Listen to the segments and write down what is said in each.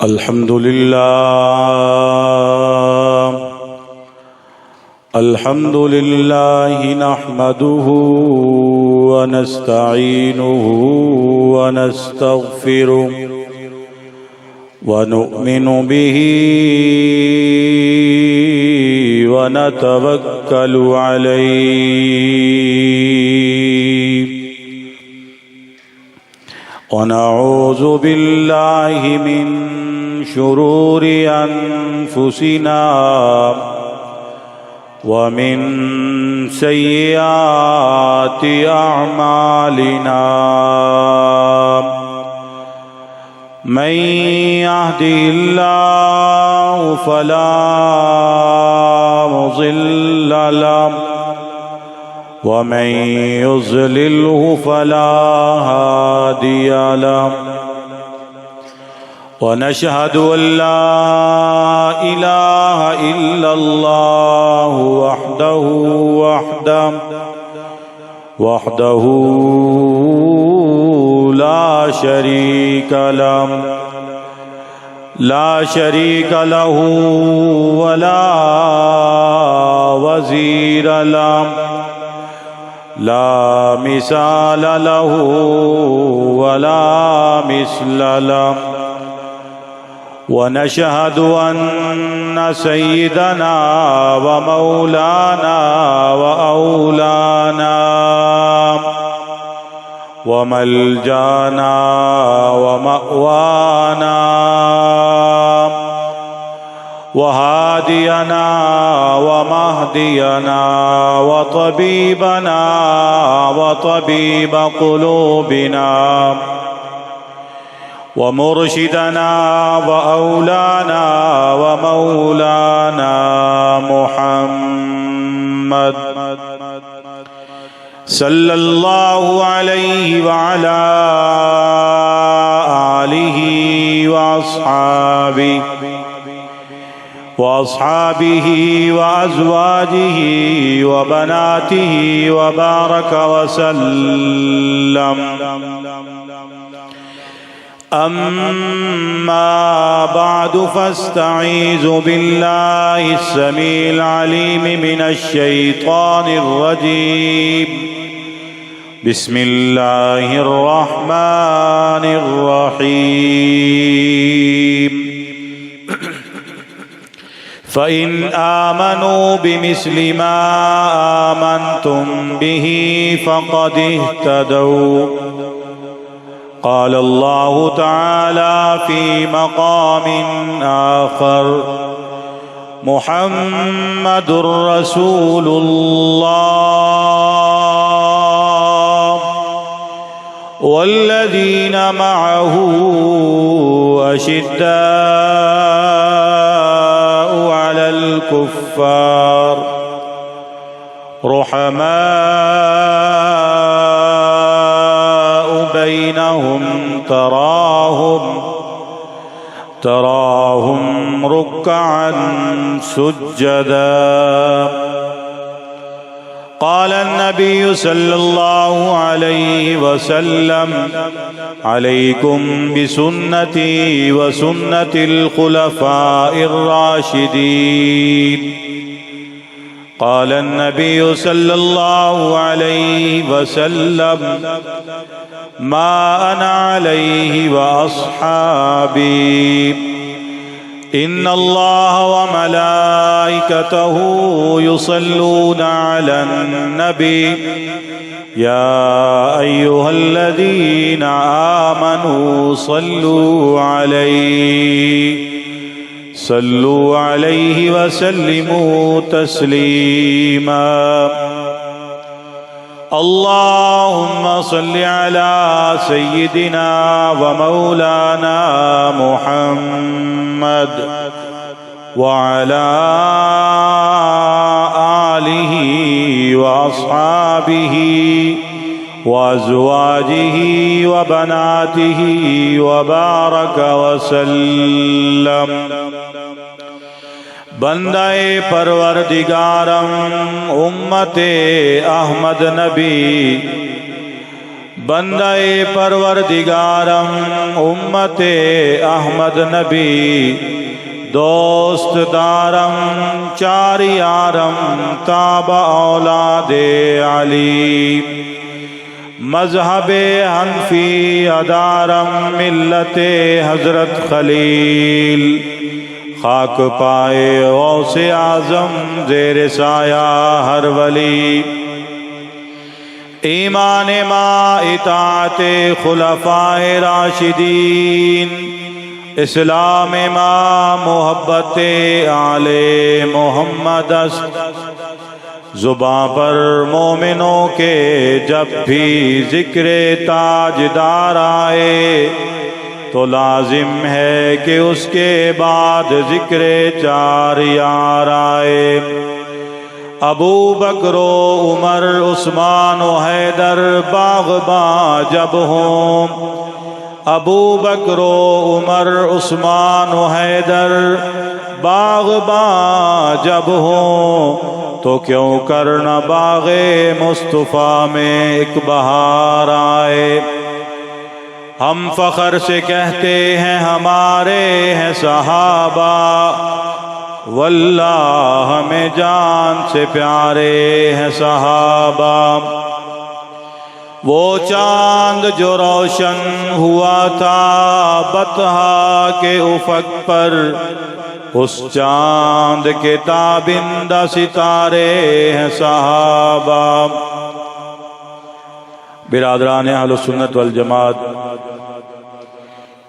अल्हम्दुलिल्लाह नहमदुहु व नस्तईनुहु व नस्तगफिरुहु व नु'मिनु बिही व नतवक्कलु अलैहि व नऊज़ु बिल्लाहि मिन शुरूरि अनफुसिना वमिन सय्यिआति अअमालिना मन यहदिहिल्लाहु फला मुज़िल्ल लहु वमन युज़लिल्हु फला हादिय लहु वनशहदु अल्ला इलाहा इल्लल्लाह वहदहु ला शरीक लहु वला वज़ीर लहु ला मिसाल लहु वला मिस्ल लहु वनशहद अन्न सय्यदना व मौलाना व औलाना व मलजाना व मअवाना व हादियना व महदियना व तबीबना व तबीब क़ुलूबिना वमुर्शिदना व औलाना व मौलाना मुहम्मद सल्लल्लाहु अलैहि व अला आलिहि व अस्हाबिहि व अज़वाजिहि व बनातिहि व बारक व सल्लम। अम्मा बादु फस्तईज़ु बिल्लाहि अस्समीइल अलीम मिनश शैतानिर रजीम। बिस्मिल्लाहिर रहमानिर रहीम। फ़इन आमनू बिमिस्लि मा आमन्तुम बिही फ़क़द इह्तदौ। क़ाल अल्लाहु तआला फ़ी मक़ाम आख़र मुहम्मदुर रसूलुल्लाह वल्लज़ीन मअहु अशिद्दाउ अलल कुफ़्फ़ार रुहमाउ बैनहुम तराहुम रुक्अन सुज्जदा। क़ाल अन्नबिय्यु सल्लल्लाहु अलैहि वसल्लम अलैकुम बिसुन्नती व सुन्नतिल खुलफ़ाइर राशिदीन। क़ाल अन्नबिय्यु सल्लल्लाहु अलैहि वसल्लम मा अना अलैहि व अस्हाबी। इन्नल्लाह व मलाइकतहु युसल्लूना अलन नबी या अय्युहल्लज़ीना आमनू सल्लू अलैहि व सल्लिमू तस्लीमा। अल्लाहुम्मा सल्लि अला सय्यिदिना व मौलाना मुहम्मद व अला आलिहि व अस्हाबिहि व अज़वाजिहि व बनातिहि व बारक व सल्लम। बंदाए परवरदिगारम उम्मते अहमद नबी बंदे परवरदिगारम उम्मते अहमद नबी दोस्त दारम चारियारम ताबा औलादे अली मजहबे हनफी अदारम मिल्लते हजरत खलील खाक पाए गौसे आजम ज़ेर साया हर वली ईमान मा इताते खुलफाए राशिदीन इस्लाम मा मोहब्बत आले मोहम्मद जुबां पर मोमिनों के जब भी जिक्र ताजदार आए तो लाजिम है कि उसके बाद जिक्र चार यार आए। अबू बकरो उमर उस्मान हैदर बाग़बा जब हों, अबू बकरो उमर उस्मान हैदर बाग़बा जब हों तो क्यों करना बाग़े मुस्तफ़ा में एक बहार आए। हम फ़ख्र से कहते हैं हमारे हैं सहाबा, वल्लाह हमें जान से प्यारे हैं सहाबा। वो चांद जो रोशन हुआ था बतहा के उफ़क़ पर, उस चांद के ताबिंदा सितारे हैं सहाबा। बिरादरान अहले सुन्नत वल जमात,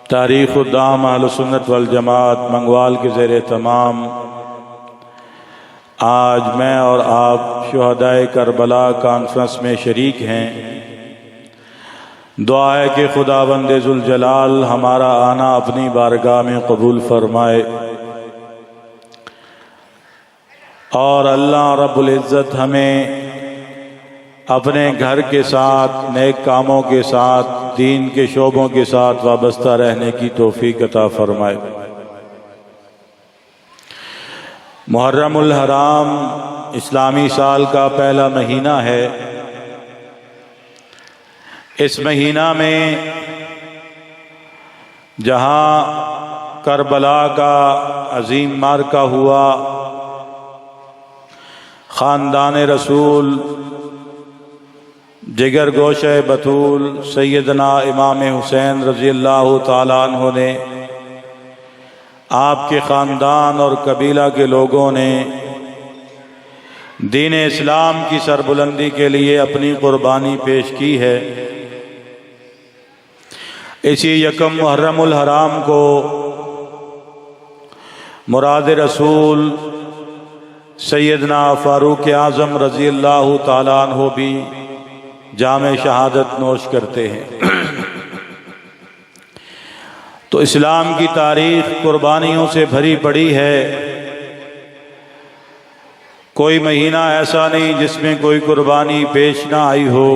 तारीख़ उद्दाम अहले सुन्नत वल जमात मंगवाल के ज़ेरे तमाम, आज मैं और आप शुहदाए करबला कॉन्फ्रेंस में शरीक हैं। दुआ है कि खुदावंद ज़ुल जलाल हमारा आना अपनी बारगाह में कबूल फरमाए और अल्लाह रब्बुल इज़्ज़त हमें अपने घर के साथ, नेक कामों के साथ, दीन के शोबों के साथ वाबस्ता रहने की तौफीक अता फरमाए। मुहर्रमुल हराम इस्लामी साल का पहला महीना है। इस महीना में जहाँ करबला का अजीम मार्का हुआ, ख़ानदान रसूल जिगर गोशे बतूल सैयदना इमाम हुसैन रज़ी अल्लाह ताला अन्हु ने, आपके ख़ानदान और कबीला के लोगों ने दीन इस्लाम की सरबुलंदी के लिए अपनी कुर्बानी पेश की है। इसी यकम मुहर्रमुल हराम को मुराद रसूल सैयदना फ़ारूक आज़म रज़ी अल्लाह ताला अन्हु भी जामे शहादत नोश करते हैं। तो इस्लाम की तारीख़ कुर्बानियों से भरी पड़ी है। कोई महीना ऐसा नहीं जिसमें कोई कुर्बानी पेश ना आई हो।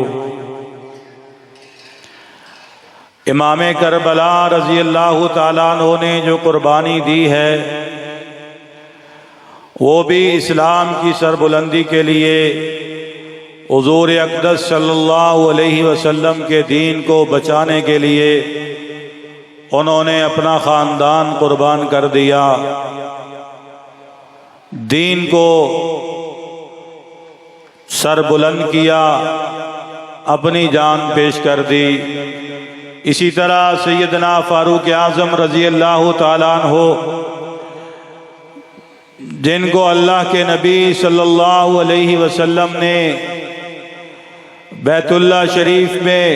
इमाम करबला रज़ी अल्लाह ताला अन्हु ने जो कुर्बानी दी है वो भी इस्लाम की सरबुलंदी के लिए, हुज़ूर अक़दस सल्लल्लाहु अलैहि वसल्लम के दीन को बचाने के लिए उन्होंने अपना ख़ानदान कुर्बान कर दिया, दीन को सरबुलंद किया, अपनी जान पेश कर दी। इसी तरह सैयदना फ़ारूक आज़म रज़ी अल्लाह ताला अन्हु, जिनको अल्लाह के नबी सल्लल्लाहु अलैहि वसल्लम ने बैतुल्लाह शरीफ में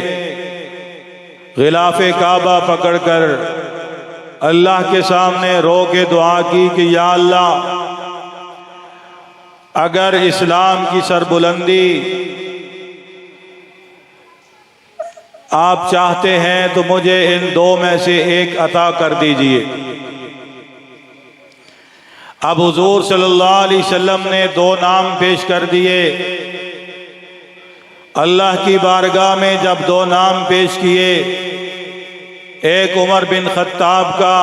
ग़िलाफ़े काबा पकड़कर अल्लाह के सामने रो के दुआ की कि या अल्लाह, अगर इस्लाम की सरबुलंदी आप चाहते हैं तो मुझे इन दो में से एक अता कर दीजिए। अब हुजूर सल्लल्लाहु अलैहि वसल्लम ने दो नाम पेश कर दिए। अल्लाह की बारगाह में जब दो नाम पेश किए, एक उमर बिन खत्ताब का,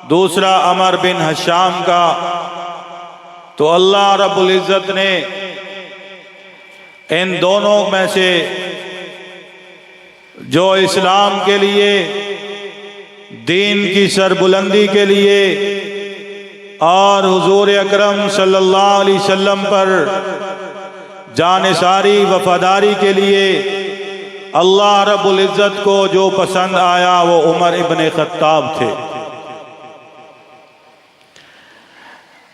दूसरा अमर बिन हशाम का, तो अल्लाह रब्बुल इज़्ज़त ने इन दोनों में से जो इस्लाम के लिए, दीन की सरबुलंदी के लिए और हुजूर अकरम सल्लल्लाहु अलैहि वसल्लम पर जानिसारी वफादारी के लिए अल्लाह रब्बुल इज़्ज़त को जो पसंद आया वो उमर इब्ने खत्ताब थे।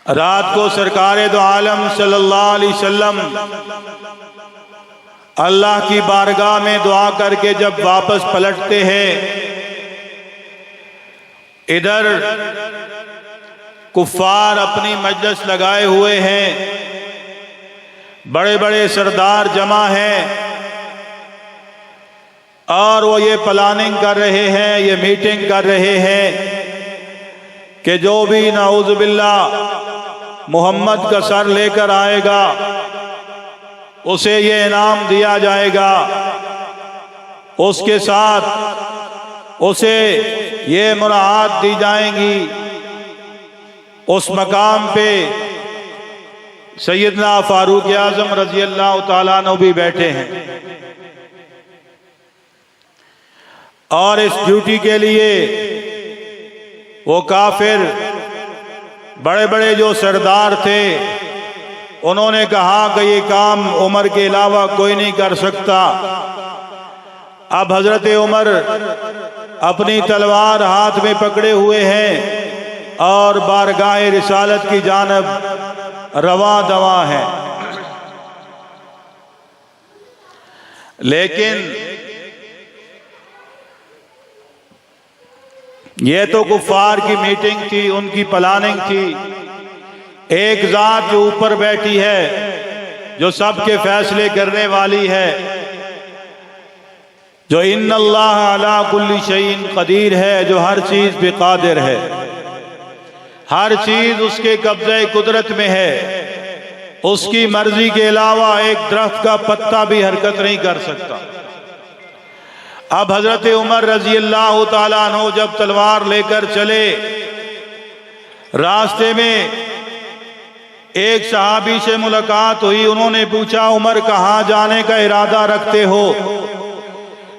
रात को सरकारे दो आलम सल्लल्लाहु अलैहि वसल्लम अल्लाह की बारगाह में दुआ करके जब वापस पलटते हैं, इधर कुफ्फार अपनी मजलिस लगाए हुए हैं, बड़े बड़े सरदार जमा हैं और वो ये प्लानिंग कर रहे हैं, ये मीटिंग कर रहे हैं कि जो भी नाऊज़ बिल्लाह मोहम्मद का सर लेकर आएगा उसे ये इनाम दिया जाएगा, उसके साथ उसे ये मुराद दी जाएंगी। उस मकाम पे सैयदना फारूक आज़म रज़ी अल्लाह ताला अन्हु भी बैठे हैं और इस ड्यूटी के लिए वो काफिर बड़े बड़े जो सरदार थे उन्होंने कहा कि ये काम उमर के अलावा कोई नहीं कर सकता। अब हजरत उमर अपनी तलवार हाथ में पकड़े हुए हैं और बारगाह रिसालत की जानब रवा दवा है, लेकिन ये तो कुफ्फार की मीटिंग थी, उनकी प्लानिंग थी। एक जात जो ऊपर बैठी है, जो सबके फैसले करने वाली है, जो इन्नल्लाह अला कुल्ली शैइन कदीर है, जो हर चीज पे कादिर है, हर चीज उसके कब्जे कुदरत में है, उसकी मर्जी के अलावा एक दरख्त का पत्ता भी हरकत नहीं कर सकता। अब हजरत उमर रजी अल्लाह ताला अन्हु जब तलवार लेकर चले, रास्ते में एक सहाबी से मुलाकात हुई। उन्होंने पूछा, उमर कहाँ जाने का इरादा रखते हो?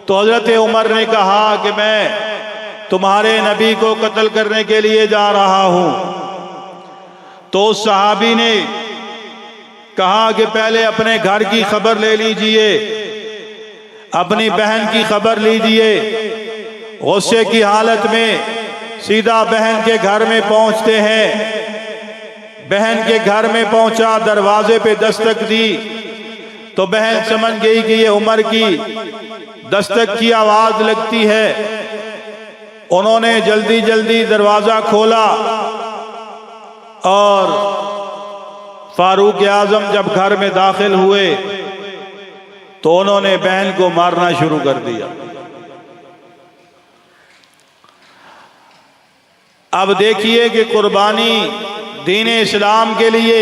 तो हजरत उमर ने कहा कि मैं तुम्हारे नबी को कत्ल करने के लिए जा रहा हूं। तो उस सहाबी ने कहा कि पहले अपने घर की खबर ले लीजिए, अपनी बहन की खबर लीजिए। गुस्से की हालत में सीधा बहन के घर में पहुंचते हैं। बहन के घर में पहुंचा, दरवाजे पे दस्तक दी तो बहन समझ गई कि ये उमर की दस्तक की आवाज लगती है। उन्होंने जल्दी जल्दी दरवाजा खोला और फारूक आजम जब घर में दाखिल हुए तो उन्होंने बहन को मारना शुरू कर दिया। अब देखिए कि कुर्बानी दीन इस्लाम के लिए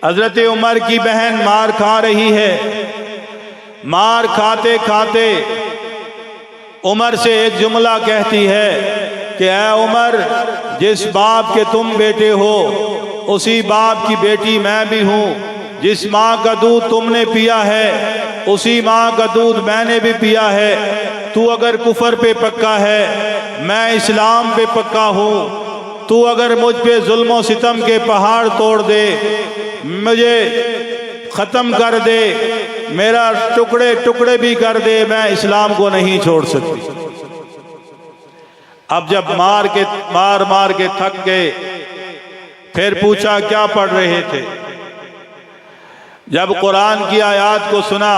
हजरत उमर की बहन मार खा रही है। मार खाते खाते उमर से एक जुमला कहती है कि ऐ उमर, जिस बाप के तुम बेटे हो उसी बाप की बेटी मैं भी हूँ। जिस माँ का दूध तुमने पिया है उसी माँ का दूध मैंने भी पिया है। तू अगर कुफर पे पक्का है, मैं इस्लाम पे पक्का हूँ। तू अगर मुझ पे जुल्म सितम के पहाड़ तोड़ दे, मुझे खत्म कर दे, मेरा टुकड़े टुकड़े भी कर दे, मैं इस्लाम को नहीं छोड़ सकती। अब जब मार मार के थक गए, फिर पूछा क्या पढ़ रहे थे? जब कुरान की आयत को सुना,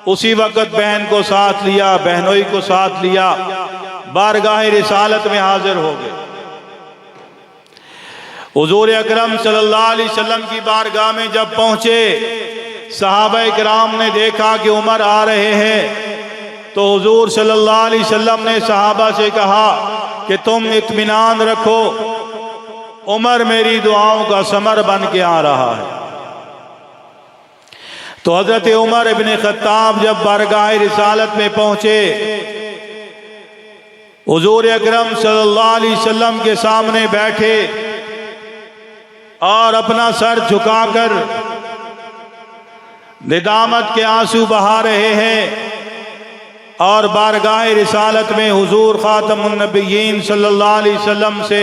उसी वक्त बहन को साथ लिया, बहनोई को साथ लिया, बारगाह रिसालत में हाजिर हो गए। हुजूर अकरम सल्लल्लाहु अलैहि वसल्लम की बारगाह में जब पहुंचे, सहाबा किराम ने देखा कि उमर आ रहे हैं। तो हुजूर सल्लल्लाहु अलैहि वसल्लम ने सहाबा से कहा कि तुम इत्मीनान रखो, उमर मेरी दुआओं का समर बन के आ रहा है। तो हजरत उमर इब्ने खत्ताब जब बारगाह रिसालत में पहुंचे, हुजूर अकरम सल्लल्लाहु अलैहि वसल्लम के सामने बैठे और अपना सर झुकाकर निदामत के आंसू बहा रहे हैं। और बारगाह रिसालत में हुजूर खातमुन नबिय्यीन सल्लल्लाहु अलैहि वसल्लम से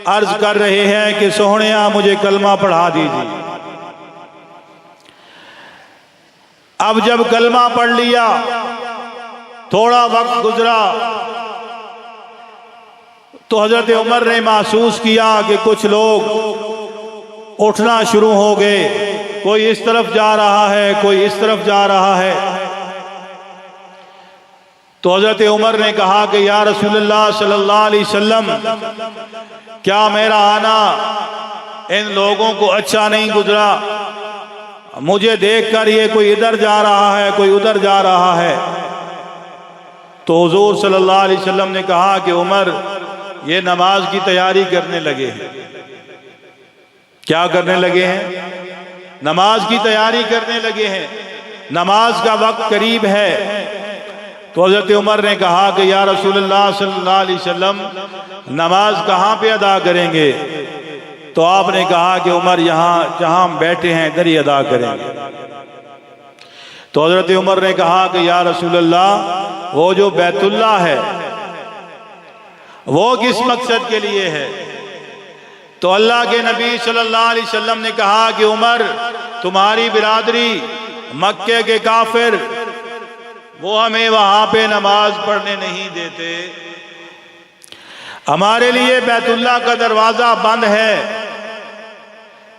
अर्ज कर रहे हैं कि सोहणिया मुझे कलमा पढ़ा दीजिए। अब जब कलमा पढ़ लिया, थोड़ा वक्त गुजरा तो हजरत उमर ने महसूस किया कि कुछ लोग उठना शुरू हो गए, कोई इस तरफ जा रहा है, कोई इस तरफ जा रहा है। तो हजरत उमर ने कहा कि या रसूलुल्लाह सल्लल्लाहु अलैहि वसल्लम, क्या मेरा आना इन लोगों को अच्छा नहीं गुजरा? मुझे देखकर ये कोई इधर जा रहा है, कोई उधर जा रहा है। तो हुजूर सल्लल्लाहु अलैहि वसल्लम ने कहा कि उमर, ये नमाज की तैयारी करने लगे हैं। क्या करने लगे हैं? नमाज की तैयारी करने लगे हैं, नमाज का वक्त करीब है। तो हजरत उमर ने कहा कि या रसूलुल्लाह सल्लल्लाहु अलैहि वसल्लम, नमाज कहाँ पे अदा करेंगे? तो आपने कहा कि उमर, यहाँ जहाँ हम बैठे हैं इधर ही अदा करेंगे। तो हजरत उमर ने कहा कि या रसूलुल्लाह, वो जो बैतुल्लाह है वो किस मकसद के लिए है? तो अल्लाह के नबी सल्लल्लाहु अलैहि वसल्लम ने कहा कि उमर, तुम्हारी बिरादरी मक्के के काफिर, वो हमें वहां पे नमाज पढ़ने नहीं देते। हमारे लिए बैतुल्लाह का दरवाजा बंद है।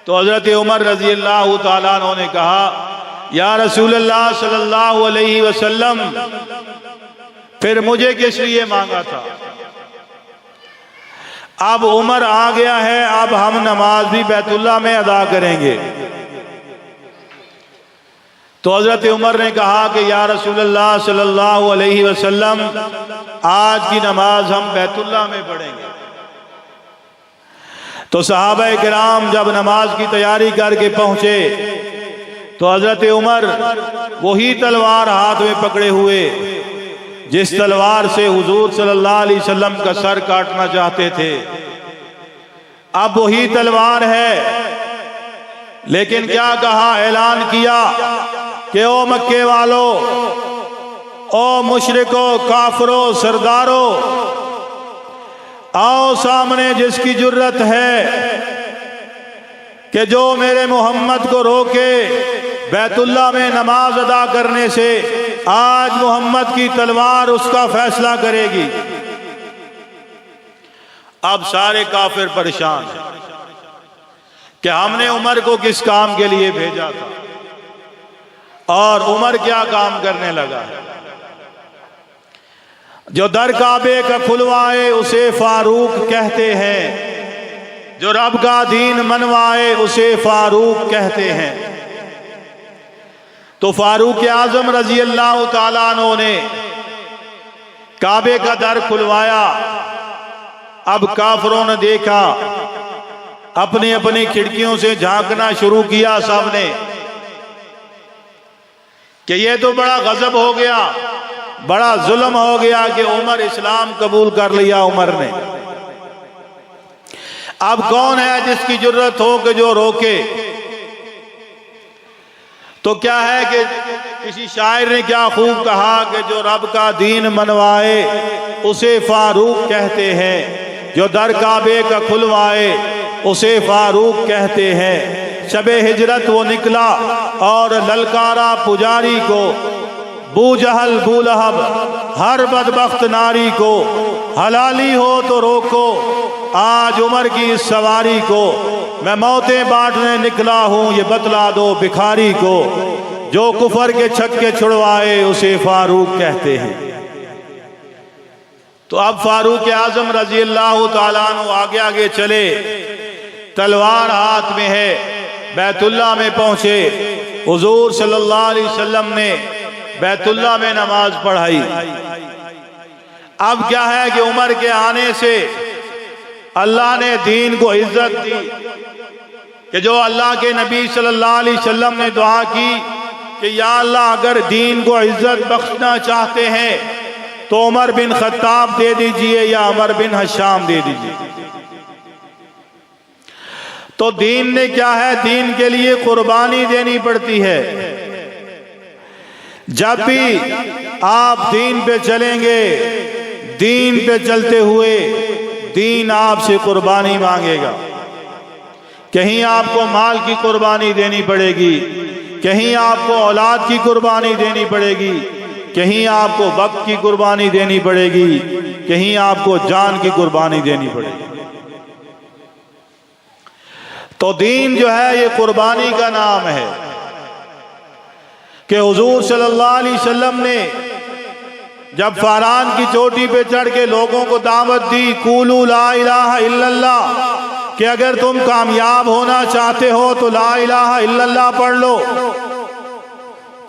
तो हजरत उमर रजी अल्लाह तआला अन्हु ने कहा, या रसूलल्लाह सल्लल्लाहु अलैहि वसल्लम, फिर मुझे किस लिए मांगा था? अब उमर आ गया है, अब हम नमाज भी बैतुल्लाह में अदा करेंगे। तो हजरत उमर ने कहा कि या रसूलल्लाह सल्लल्लाहु अलैहि वसल्लम, आज की नमाज हम बैतुल्लाह में पढ़ेंगे। तो सहाबा किराम जब नमाज की तैयारी करके पहुंचे तो हजरत उमर वही तलवार हाथ में पकड़े हुए जिस तलवार से हुजूर सल्लल्लाहु अलैहि वसल्लम का सर काटना चाहते थे, अब वही तलवार है। लेकिन क्या कहा, ऐलान किया कि ओ मक्के वालों, ओ मुशरिकों, काफिरों, सरदारों, आओ सामने जिसकी जुर्रत है कि जो मेरे मोहम्मद को रोके बैतुल्लाह में नमाज अदा करने से, आज मोहम्मद की तलवार उसका फैसला करेगी। अब सारे काफिर परेशान हैं कि हमने उमर को किस काम के लिए भेजा था और उमर क्या काम करने लगा है। जो दर काबे का खुलवाए उसे फारूक कहते हैं, जो रब का दीन मनवाए उसे फारूक कहते हैं। तो फारूक आजम रजी अल्लाह तआला अन्हु ने काबे का दर खुलवाया। अब काफिरों ने देखा, अपनी अपनी खिड़कियों से झांकना शुरू किया सबने कि ये तो बड़ा गजब हो गया, बड़ा जुल्म हो गया कि उमर इस्लाम कबूल कर लिया उमर ने। अब कौन है जिसकी जरूरत हो कि जो रोके? तो क्या है कि किसी शायर ने क्या खूब कहा कि जो रब का दीन मनवाए उसे फारूक कहते हैं, जो दर काबे का खुलवाए उसे फारूक कहते हैं। शबे हिजरत वो निकला और ललकारा पुजारी को, बूजहल बूलहब हर बदबख्त नारी को, हलाली हो तो रोको आज उमर की इस सवारी को, मैं मौतें बांटने निकला हूं ये बतला दो भिखारी को, जो कुफर के छक्के छुड़वाए उसे फारूक कहते हैं। तो अब फारूक आजम रजी अल्लाह तआला अन्हु आगे आगे चले, तलवार हाथ में है, बैतुल्लाह में पहुंचे। हुजूर सल्लल्लाहु अलैहि वसल्लम ने बैतुल्लाह में नमाज पढ़ाई। अब क्या है कि उमर के आने से अल्लाह ने दीन को इज्जत दी कि जो अल्लाह के नबी सल्लल्लाहु अलैहि वसल्लम ने दुआ की कि या अल्लाह अगर दीन को इज्जत बख्शना चाहते हैं तो उमर बिन खत्ताब दे दीजिए या उमर बिन हशाम दे दीजिए। तो दीन ने क्या है, दीन के लिए कुर्बानी देनी पड़ती है। जब भी आप दीन पे चलेंगे, दीन पे चलते हुए दीन आपसे कुर्बानी मांगेगा। कहीं आपको माल की कुर्बानी देनी पड़ेगी, कहीं आपको औलाद की कुर्बानी देनी पड़ेगी, कहीं आपको वक्त की कुर्बानी देनी पड़ेगी, कहीं आपको जान की कुर्बानी देनी पड़ेगी। तो दीन जो है ये कुर्बानी का नाम है कि हुजूर सल्लल्लाहु अलैहि वसल्लम ने जब फारान की चोटी पे चढ़ के लोगों को दावत दी, कूलू ला इलाहा इल्लल्लाह, कि अगर तुम कामयाब होना चाहते हो तो ला इलाहा इल्लल्लाह पढ़ लो।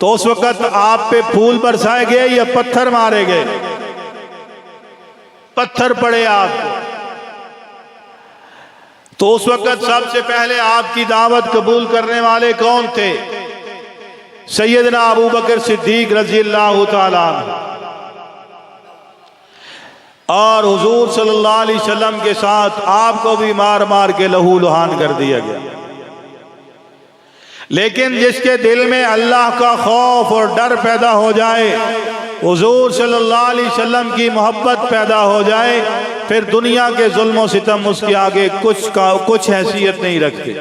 तो उस वक्त आप पे फूल बरसाए गए या पत्थर मारे गए? पत्थर पड़े आपको। तो उस वक्त सबसे पहले आपकी दावत कबूल करने वाले कौन थे? सैयदना अबू बकर सिद्दीक रज़ियल्लाहु ताला अन्हु। और हुजूर सल्लल्लाहु अलैहि वसल्लम के साथ आपको भी मार मार के लहू लुहान कर दिया गया। लेकिन जिसके दिल में अल्लाह का खौफ और डर पैदा हो जाए, हुजूर सल्लल्लाहु अलैहि वसल्लम की मोहब्बत पैदा हो जाए, फिर दुनिया के जुल्म और सितम उसके आगे कुछ हैसियत नहीं रखते।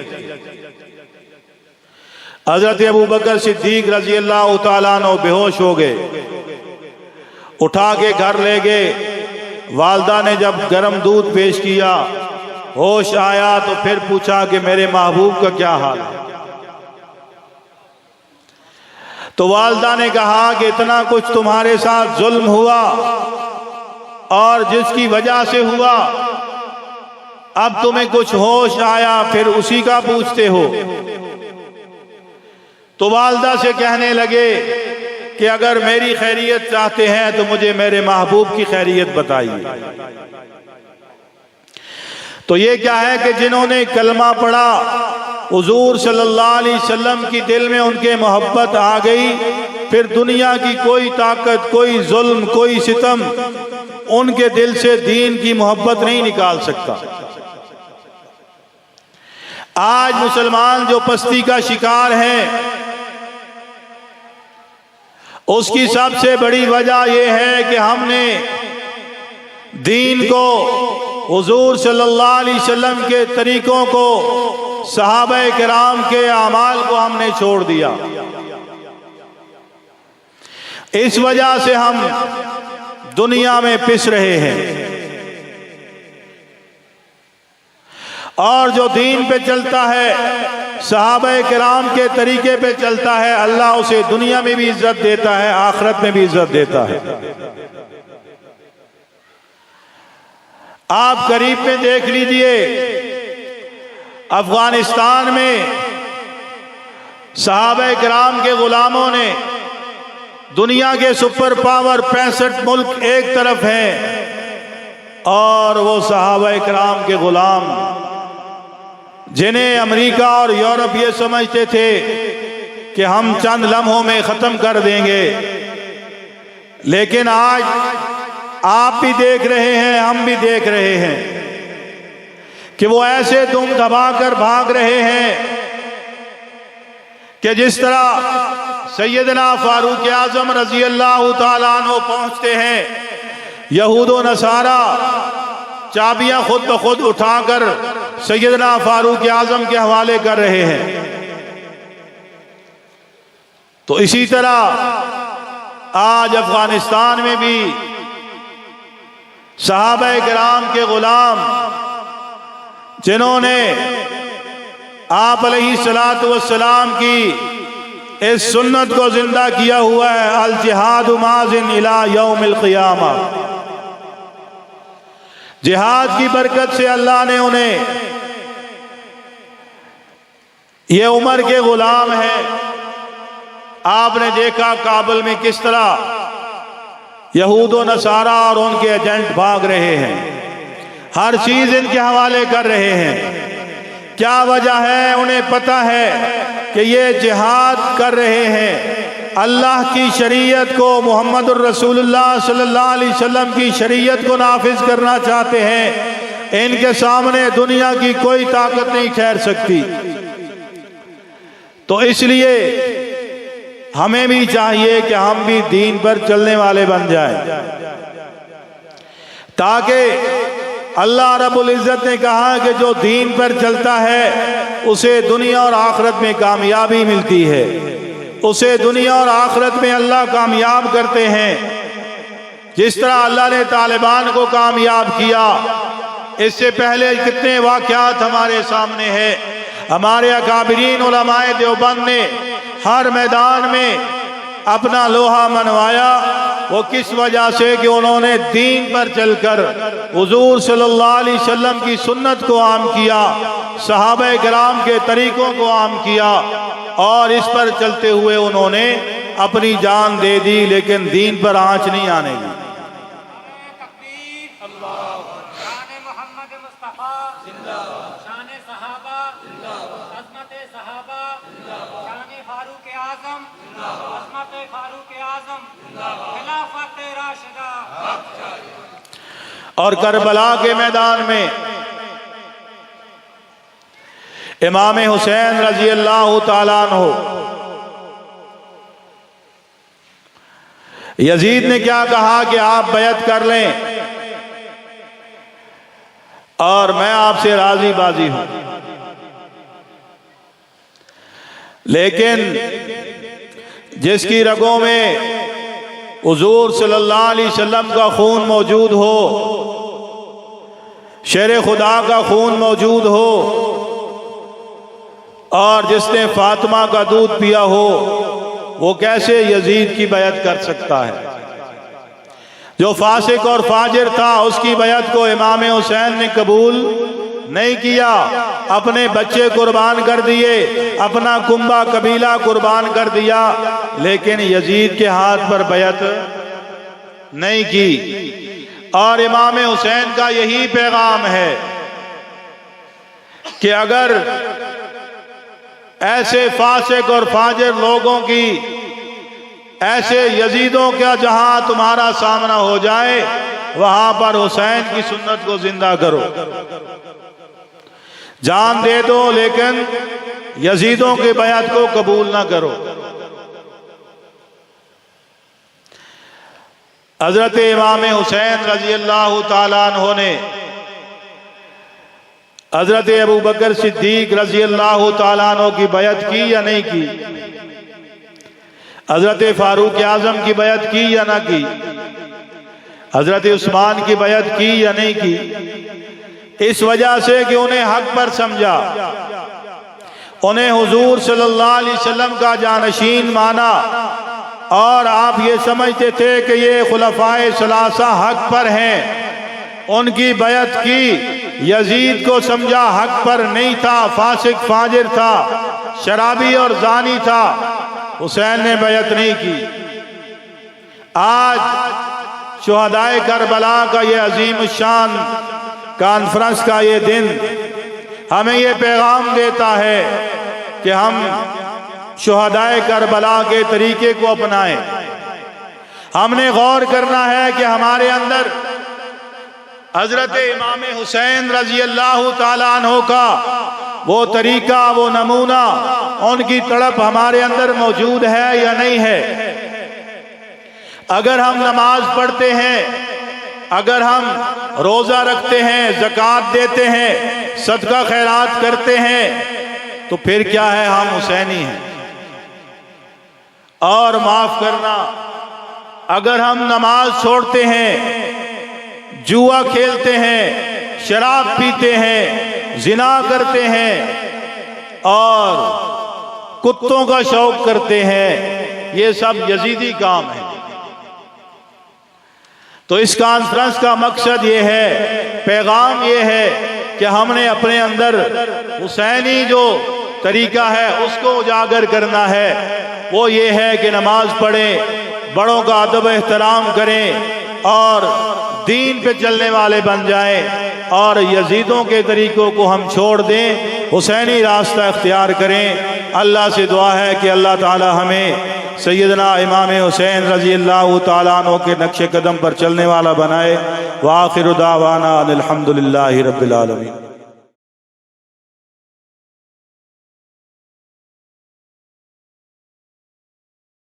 हजरत अबू बकर सिद्दीक रज़ियल्लाहु ताला अन्हु बेहोश हो गए, उठा के घर ले गए। वालदा ने जब गर्म दूध पेश किया, होश आया तो फिर पूछा कि मेरे महबूब का क्या हाल है? तो वालदा ने कहा कि इतना कुछ तुम्हारे साथ जुल्म हुआ और जिसकी वजह से हुआ, अब तुम्हें कुछ होश आया फिर उसी का पूछते हो। तो वालदा से कहने लगे कि अगर मेरी खैरियत चाहते हैं तो मुझे मेरे महबूब की खैरियत बताइए। तो ये क्या है कि जिन्होंने कलमा पढ़ा, हुजूर सल्लल्लाहु अलैहि वसल्लम की दिल में उनके मोहब्बत आ गई, फिर दुनिया की कोई ताकत, कोई जुल्म, कोई सितम उनके दिल से दीन की मोहब्बत नहीं निकाल सकता। आज मुसलमान जो पस्ती का शिकार हैं, उसकी सबसे बड़ी वजह यह है कि हमने दीन को, हुजूर सल्लल्लाहु अलैहि वसल्लम के तरीकों को, सहाबाए किराम के अमाल को हमने छोड़ दिया। इस वजह से हम दुनिया में पिस रहे हैं। और जो दीन पे चलता है, सहाबाए किराम के तरीके पे चलता है, अल्लाह उसे दुनिया में भी इज्जत देता है, आखिरत में भी इज्जत देता है। आप करीब में देख लीजिए, अफगानिस्तान में सहाबाए किराम के गुलामों ने, दुनिया के सुपर पावर 65 मुल्क एक तरफ हैं और वो सहाबाए किराम के गुलाम जिन्हें अमेरिका और यूरोप ये समझते थे कि हम चंद लम्हों में ख़त्म कर देंगे, लेकिन आज आप भी देख रहे हैं, हम भी देख रहे हैं कि वो ऐसे दुम दबाकर भाग रहे हैं कि जिस तरह सैयदना फारूक आज़म रज़ियल्लाहु ताला अन्हु पहुँचते हैं, यहूद व नसारा चाबियां खुद ब खुद उठाकर सैयदना फारूक आज़म के हवाले कर रहे हैं। तो इसी तरह आज अफगानिस्तान में भी सहाबाए किराम के गुलाम जिन्होंने आप अलैहिस्सलातु वस्सलाम की इस सुन्नत को जिंदा किया हुआ है, अल जिहाद माज़िन इला यौमिल क़ियामा, जिहाद की बरकत से अल्लाह ने उन्हें, ये उमर के गुलाम हैं। आपने देखा काबुल में किस तरह यहूद व नसारा और उनके एजेंट भाग रहे हैं, हर चीज इनके हवाले कर रहे हैं। क्या वजह है? उन्हें पता है कि ये जिहाद कर रहे हैं, अल्लाह की शरीयत को, मुहम्मदुर रसूलुल्लाह सल्लल्लाहु अलैहि वसल्लम की शरीयत को नाफिज करना चाहते हैं। इनके सामने दुनिया की कोई ताकत नहीं ठहर सकती। तो इसलिए हमें भी चाहिए कि हम भी दीन पर चलने वाले बन जाएं, ताकि अल्लाह रब्बुल इज़्ज़त ने कहा कि जो दीन पर चलता है उसे दुनिया और आखिरत में कामयाबी मिलती है, उसे दुनिया और आखिरत में अल्लाह कामयाब करते हैं। जिस तरह अल्लाह ने तालिबान को कामयाब किया, इससे पहले कितने वाक़यात हमारे सामने हैं। हमारे अकाबिरीन उलमाए देवबंद ने हर मैदान में अपना लोहा मनवाया। वो किस वजह से कि उन्होंने दीन पर चलकर हुजूर सल्लल्लाहु अलैहि वसल्लम की सुन्नत को आम किया, सहाबा किराम के तरीकों को आम किया, और इस पर चलते हुए उन्होंने अपनी जान दे दी, लेकिन दीन पर आंच नहीं आने दी। और करबला के मैदान में इमाम हुसैन रजी अल्लाह ताला अन्हु, यजीद ने क्या कहा कि आप बैत कर लें और मैं आपसे राजी बाजी हूं, लेकिन जिसकी रगों में हुजूर सल्लल्लाहु अलैहि वसल्लम का खून मौजूद हो, शेर खुदा का खून मौजूद हो, और जिसने फातिमा का दूध पिया हो, वो कैसे यजीद की बैत कर सकता है? जो फासिक और फाजिर था उसकी बैत को इमाम हुसैन ने कबूल नहीं किया, अपने बच्चे कुर्बान कर दिए, अपना कुंबा कबीला कुर्बान कर दिया, लेकिन यजीद के हाथ पर बैत नहीं की। और इमाम हुसैन का यही पैगाम है कि अगर ऐसे फासिक और फाजिर लोगों की, ऐसे यजीदों का जहां तुम्हारा सामना हो जाए, वहां पर हुसैन की सुन्नत को जिंदा करो, जान दे दो, लेकिन यजीदों के बैत को कबूल ना करो। हजरत इमाम हुसैन रजी अल्लाह ताला अन्हु ने हजरत अबू बकर सिद्दीक रजी अल्लाह ताला अन्हु की बैत की या नहीं की? हजरत फारूक आजम की बैत की या ना की? हजरत उस्मान की बैत की या नहीं की? इस वजह से कि उन्हें हक पर समझा, उन्हें हुजूर सल्लल्लाहु अलैहि वसल्लम का जानशीन माना, और आप ये समझते थे कि ये खुलफाए सलासा हक पर हैं, उनकी बैत की। यजीद को समझा हक पर नहीं था, फासिक फाजिर था, शराबी और जानी था, हुसैन ने बैत नहीं की। आज शुहदाए करबला का ये अजीम शान कॉन्फ्रेंस का ये दिन हमें ये पैगाम देता है कि हम शुहदाए करबला के तरीके को अपनाएं। हमने गौर करना है कि हमारे अंदर हजरत इमाम हुसैन रजी अल्लाह ताला अन्हु का वो तरीका, वो नमूना, उनकी तड़प हमारे अंदर मौजूद है या नहीं है। अगर हम नमाज पढ़ते हैं, अगर हम रोजा रखते हैं, ज़कात देते हैं, सदका खैरात करते हैं, तो फिर क्या है? हम हुसैनी हैं। और माफ करना, अगर हम नमाज छोड़ते हैं, जुआ खेलते हैं, शराब पीते हैं, जिना करते हैं और कुत्तों का शौक करते हैं, ये सब यजीदी काम है। तो इस कॉन्फ्रेंस का मकसद ये है, पैगाम ये है कि हमने अपने अंदर हुसैनी जो तरीका है उसको उजागर करना है। वो ये है कि नमाज पढ़ें, बड़ों का अदब एहतराम करें और दीन पे चलने वाले बन जाएं, और यजीदों के तरीकों को हम छोड़ दें, हुसैनी रास्ता इख्तियार करें। अल्लाह से दुआ है कि अल्लाह ताला हमें सैयदना इमाम हुसैन रजी अल्लाह ताला अन्हु के नक्शे कदम पर चलने वाला बनाए। व आखिरु दावाना अनिल हम्दुलिल्लाहि रब्बिल आलमीन।